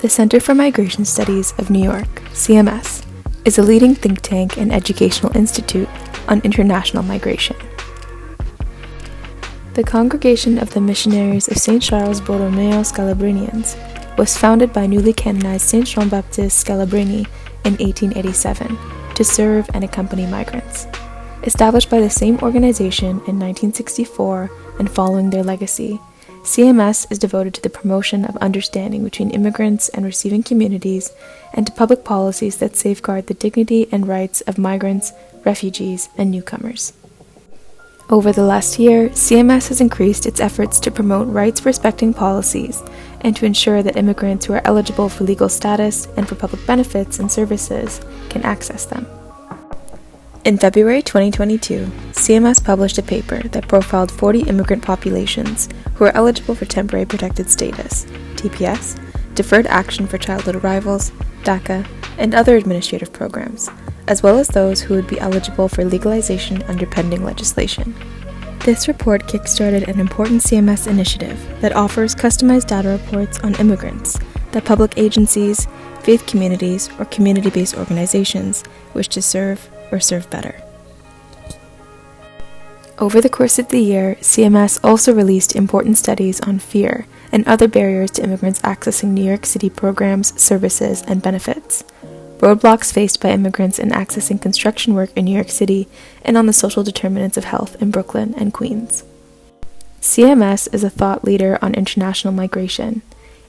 The Center for Migration Studies of New York, CMS, is a leading think tank and educational institute on international migration. The Congregation of the Missionaries of St. Charles Borromeo Scalabrinians was founded by newly canonized St. Jean-Baptiste Scalabrini in 1887 to serve and accompany migrants. Established by the same organization in 1964 and following their legacy, CMS is devoted to the promotion of understanding between immigrants and receiving communities and to public policies that safeguard the dignity and rights of migrants, refugees, and newcomers. Over the last year, CMS has increased its efforts to promote rights-respecting policies and to ensure that immigrants who are eligible for legal status and for public benefits and services can access them. In February 2022, CMS published a paper that profiled 40 immigrant populations who are eligible for Temporary Protected Status, TPS, Deferred Action for Childhood Arrivals, DACA, and other administrative programs, as well as those who would be eligible for legalization under pending legislation. This report kickstarted an important CMS initiative that offers customized data reports on immigrants that public agencies, faith communities, or community-based organizations wish to serve or serve better. Over the course of the year, CMS also released important studies on fear and other barriers to immigrants accessing New York City programs, services, and benefits, roadblocks faced by immigrants in accessing construction work in New York City, and on the social determinants of health in Brooklyn and Queens. CMS is a thought leader on international migration.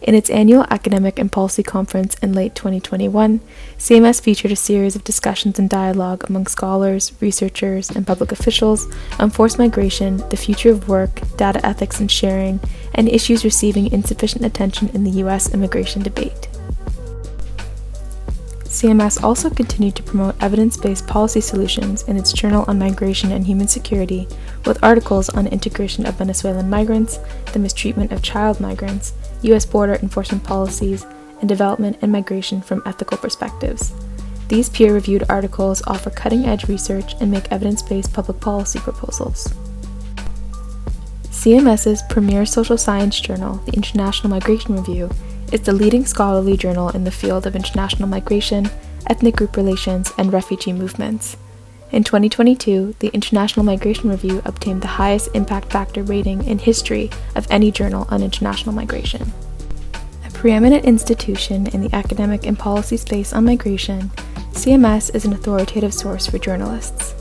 In its annual academic and policy conference in late 2021, CMS featured a series of discussions and dialogue among scholars, researchers, and public officials on forced migration, the future of work, data ethics and sharing, and issues receiving insufficient attention in the U.S. immigration debate. CMS also continued to promote evidence-based policy solutions in its Journal on Migration and Human Security, with articles on integration of Venezuelan migrants, the mistreatment of child migrants, U.S. border enforcement policies, and development and migration from ethical perspectives. These peer-reviewed articles offer cutting-edge research and make evidence-based public policy proposals. CMS's premier social science journal, the International Migration Review, is the leading scholarly journal in the field of international migration, ethnic group relations, and refugee movements. In 2022, the International Migration Review obtained the highest impact factor rating in history of any journal on international migration. A preeminent institution in the academic and policy space on migration, CMS is an authoritative source for journalists.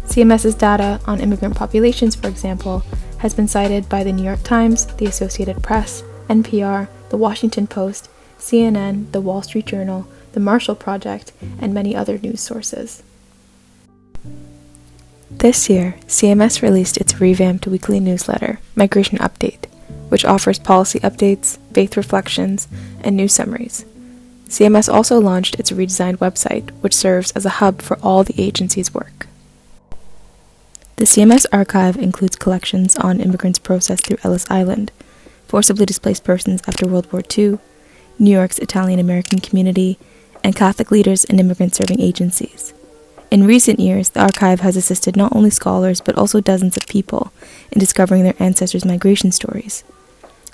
CMS's data on immigrant populations, for example, has been cited by the New York Times, the Associated Press, NPR, the Washington Post, CNN, the Wall Street Journal, the Marshall Project, and many other news sources. This year, CMS released its revamped weekly newsletter, Migration Update, which offers policy updates, faith reflections, and news summaries. CMS also launched its redesigned website, which serves as a hub for all the agency's work. The CMS archive includes collections on immigrants processed through Ellis Island, forcibly displaced persons after World War II, New York's Italian-American community, and Catholic leaders and immigrant-serving agencies. In recent years, the archive has assisted not only scholars but also dozens of people in discovering their ancestors' migration stories.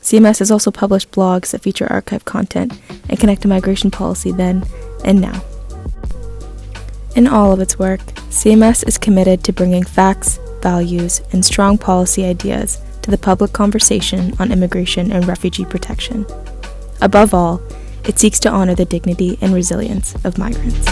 CMS has also published blogs that feature archive content and connect to migration policy then and now. In all of its work, CMS is committed to bringing facts, values, and strong policy ideas to the public conversation on immigration and refugee protection. Above all, it seeks to honor the dignity and resilience of migrants.